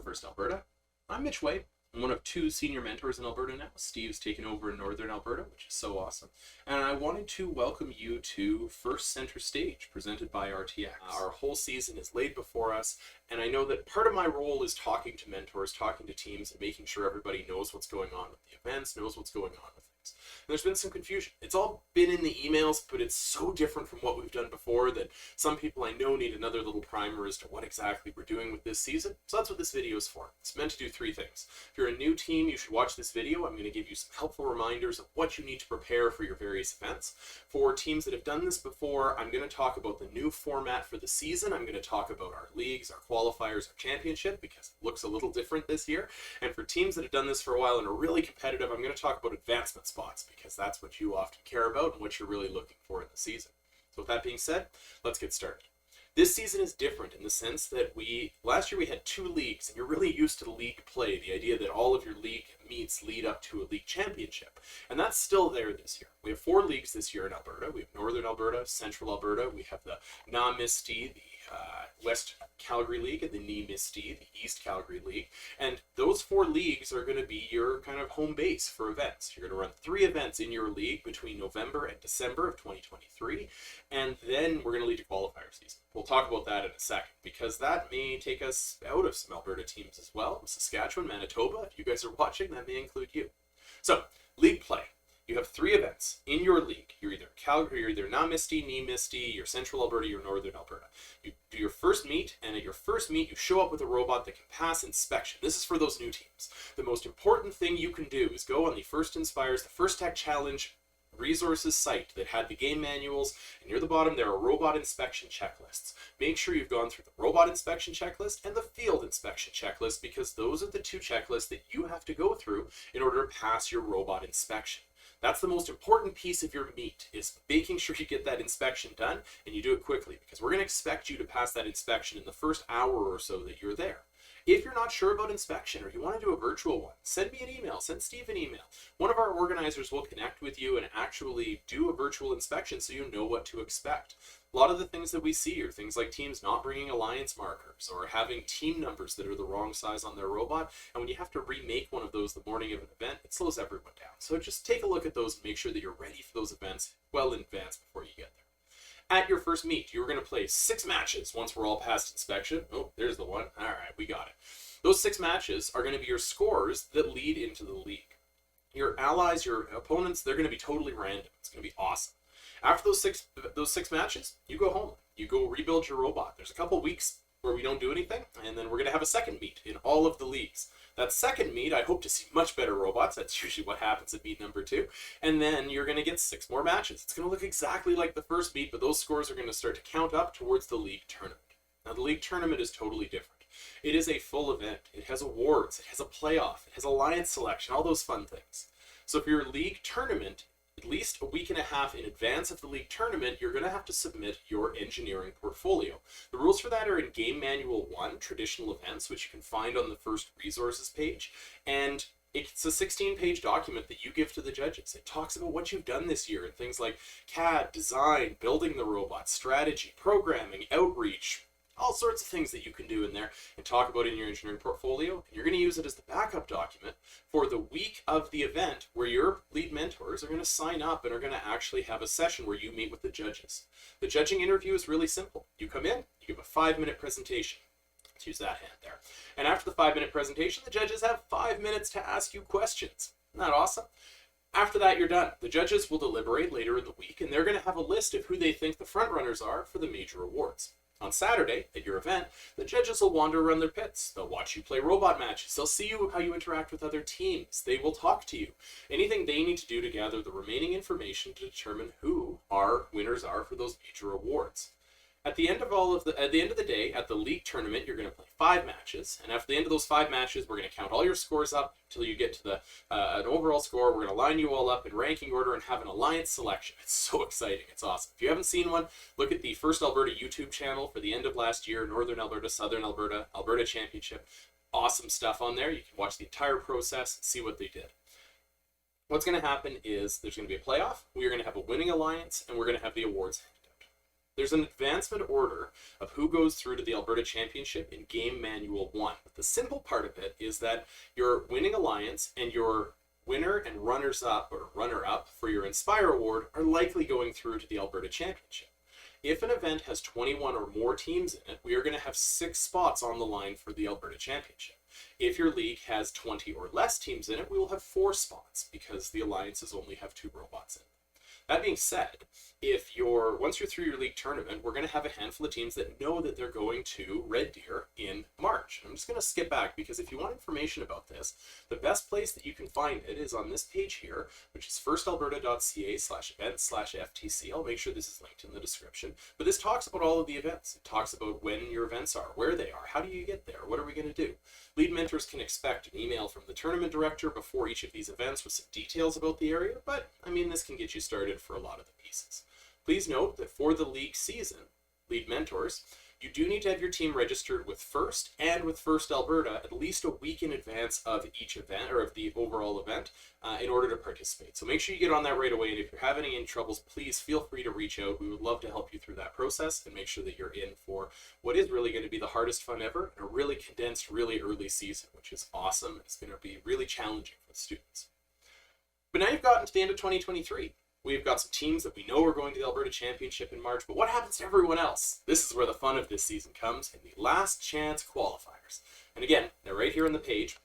First Alberta. I'm Mitch White. I'm one of two senior mentors in Alberta now. Steve's taken over in Northern Alberta, which is so awesome. And I wanted to welcome you to First Center Stage, presented by RTX. Our whole season is laid before us, and I know that part of my role is talking to mentors, talking to teams, and making sure everybody knows what's going on with the events, knows what's going on with things. And there's been some confusion. It's all been in the emails, but it's so different from what we've done before that some people I know need another little primer as to what exactly we're doing with this season. So that's what this video is for. It's meant to do three things. If you're a new team, you should watch this video. I'm going to give you some helpful reminders of what you need to prepare for your various events. For teams that have done this before, I'm going to talk about the new format for the season. I'm going to talk about our leagues, our qualifiers, our championship, because it looks a little different this year. And for teams that have done this for a while and are really competitive, I'm going to talk about advancement spots, because that's what you often care about and what you're really looking for in the season. So with that being said, let's get started. This season is different in the sense that last year we had two leagues, and you're really used to the league play, the idea that all of your league meets lead up to a league championship. And that's still there this year. We have 4 leagues this year in Alberta. We have Northern Alberta, Central Alberta, we have the Na-Misti, the West Calgary League, and the Ni-Misti, the East Calgary League. And those 4 leagues are going to be your kind of home base for events. You're going to run 3 events in your league between November and December of 2023, and then we're going to lead to qualifier season. We'll talk about that in a second, because that may take us out of some Alberta teams as well. Saskatchewan, Manitoba, if you guys are watching, that may include you. So, league play. You have 3 events in your league. You're either Calgary, you're either Na-Misti, Ni-Misti, you're Central Alberta, you're Northern Alberta. You do your first meet, and at your first meet, you show up with a robot that can pass inspection. This is for those new teams. The most important thing you can do is go on the First Inspires, the First Tech Challenge resources site that had the game manuals, and near the bottom there are robot inspection checklists. Make sure you've gone through the robot inspection checklist and the field inspection checklist, because those are the 2 checklists that you have to go through in order to pass your robot inspection. That's the most important piece of your meet, is making sure you get that inspection done and you do it quickly, because we're going to expect you to pass that inspection in the first hour or so that you're there. If you're not sure about inspection or you want to do a virtual one, send me an email, send Steve an email. One of our organizers will connect with you and actually do a virtual inspection so you know what to expect. A lot of the things that we see are things like teams not bringing alliance markers or having team numbers that are the wrong size on their robot. And when you have to remake one of those the morning of an event, it slows everyone down. So just take a look at those and make sure that you're ready for those events well in advance before you get there. At your first meet, you're going to play 6 matches once we're all past inspection. Oh, there's the one. All right, we got it. Those 6 matches are going to be your scores that lead into the league. Your allies, your opponents, they're going to be totally random. It's going to be awesome. After those six matches, you go home. You go rebuild your robot. There's a couple weeks where we don't do anything, and then we're going to have a second meet in all of the leagues. That second meet, I hope to see much better robots. That's usually what happens at meet number 2. And then you're going to get 6 more matches. It's going to look exactly like the first meet, but those scores are going to start to count up towards the league tournament. Now, the league tournament is totally different. It is a full event. It has awards. It has a playoff. It has alliance selection, all those fun things. So for your league tournament, at least a week and a half in advance of the league tournament, you're going to have to submit your engineering portfolio. The rules for that are in Game Manual 1, Traditional Events, which you can find on the first resources page. And it's a 16-page document that you give to the judges. It talks about what you've done this year and things like CAD, design, building the robot, strategy, programming, outreach, all sorts of things that you can do in there and talk about in your engineering portfolio. And you're going to use it as the backup document for the week of the event, where your lead mentors are going to sign up and are going to actually have a session where you meet with the judges. The judging interview is really simple. You come in, you give a 5-minute presentation. Let's use that hand there. And after the 5-minute presentation, the judges have 5 minutes to ask you questions. Isn't that awesome? After that, you're done. The judges will deliberate later in the week, and they're going to have a list of who they think the front runners are for the major awards. On Saturday, at your event, the judges will wander around their pits. They'll watch you play robot matches. They'll see how you interact with other teams. They will talk to you. Anything they need to do to gather the remaining information to determine who our winners are for those major awards. At the end of the day, at the league tournament, you're going to play 5 matches, and after the end of those 5 matches, we're going to count all your scores up until you get to an overall score. We're going to line you all up in ranking order and have an alliance selection. It's so exciting. It's awesome. If you haven't seen one, look at the First Alberta YouTube channel for the end of last year, Northern Alberta, Southern Alberta, Alberta Championship. Awesome stuff on there. You can watch the entire process and see what they did. What's going to happen is there's going to be a playoff. We're going to have a winning alliance, and we're going to have the awards handed out. There's an advancement order of who goes through to the Alberta Championship in Game Manual 1. But the simple part of it is that your winning alliance and your winner and runners-up or runner-up for your Inspire Award are likely going through to the Alberta Championship. If an event has 21 or more teams in it, we are going to have 6 spots on the line for the Alberta Championship. If your league has 20 or less teams in it, we will have 4 spots because the alliances only have 2 robots in it. That being said, once you're through your league tournament, we're going to have a handful of teams that know that they're going to Red Deer in March. I'm just going to skip back because if you want information about this, the best place that you can find it is on this page here, which is firstalberta.ca/events/FTC. I'll make sure this is linked in the description. But this talks about all of the events. It talks about when your events are, where they are, how do you get there, what are we going to do. Lead mentors can expect an email from the tournament director before each of these events with some details about the area, but I mean, this can get you started for a lot of the pieces. Please note that for the league season, lead mentors, you do need to have your team registered with First and with First Alberta at least a week in advance of each event or of the overall event in order to participate. So make sure you get on that right away, and if you're having any troubles, please feel free to reach out. We would love to help you through that process and make sure that you're in for what is really going to be the hardest fun ever and a really condensed, really early season, which is awesome. It's going to be really challenging for the students. But now you've gotten to the end of 2023. We've got some teams that we know are going to the Alberta Championship in March, but what happens to everyone else? This is where the fun of this season comes in the last chance qualifiers. And again, they're right here on the page.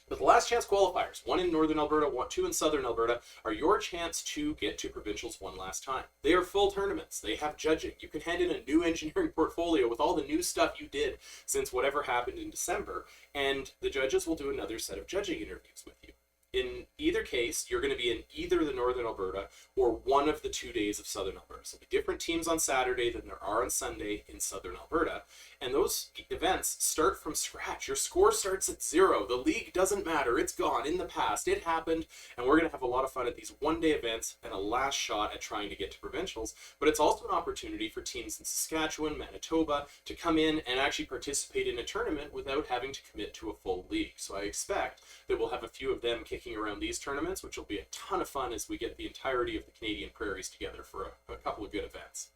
But the last chance qualifiers, 1 in Northern Alberta, 2 in Southern Alberta, are your chance to get to provincials one last time. They are full tournaments. They have judging. You can hand in a new engineering portfolio with all the new stuff you did since whatever happened in December, and the judges will do another set of judging interviews with you. In either case, you're going to be in either the Northern Alberta or one of the 2 days of Southern Alberta. So there'll be different teams on Saturday than there are on Sunday in Southern Alberta. And those events start from scratch. Your score starts at 0. The league doesn't matter. It's gone. In the past, it happened. And we're going to have a lot of fun at these one-day events and a last shot at trying to get to provincials. But it's also an opportunity for teams in Saskatchewan, Manitoba to come in and actually participate in a tournament without having to commit to a full league. So I expect that we'll have a few of them kicking around these tournaments, which will be a ton of fun as we get the entirety of the Canadian prairies together for a couple of good events.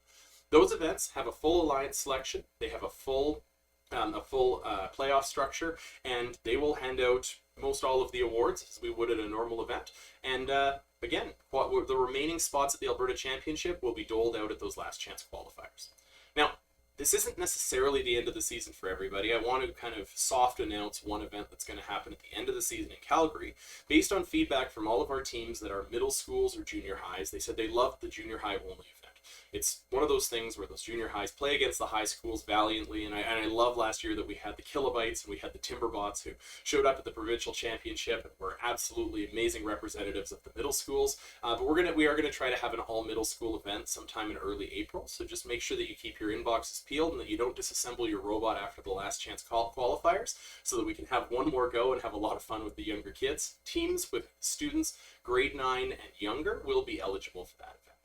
Those events have a full alliance selection. They have a full playoff structure, and they will hand out most all of the awards as we would at a normal event. And again, the remaining spots at the Alberta Championship will be doled out at those last chance qualifiers. Now, this isn't necessarily the end of the season for everybody. I want to kind of soft announce one event that's going to happen at the end of the season in Calgary. Based on feedback from all of our teams that are middle schools or junior highs, they said they loved the junior high only event. It's one of those things where those junior highs play against the high schools valiantly, and I love last year that we had the Kilobytes and we had the Timberbots who showed up at the provincial championship and were absolutely amazing representatives of the middle schools. But we are gonna try to have an all middle school event sometime in early April. So just make sure that you keep your inboxes peeled and that you don't disassemble your robot after the last chance qualifiers, so that we can have one more go and have a lot of fun with the younger kids. Teams with students grade 9 and younger will be eligible for that event.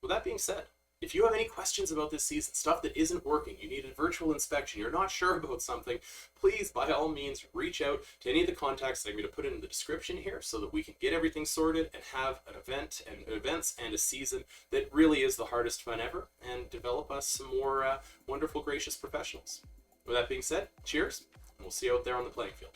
With that being said, if you have any questions about this season, stuff that isn't working, you need a virtual inspection, you're not sure about something, please, by all means, reach out to any of the contacts that I'm going to put in the description here so that we can get everything sorted and have an event and events and a season that really is the hardest fun ever and develop us some more wonderful, gracious professionals. With that being said, cheers, and we'll see you out there on the playing field.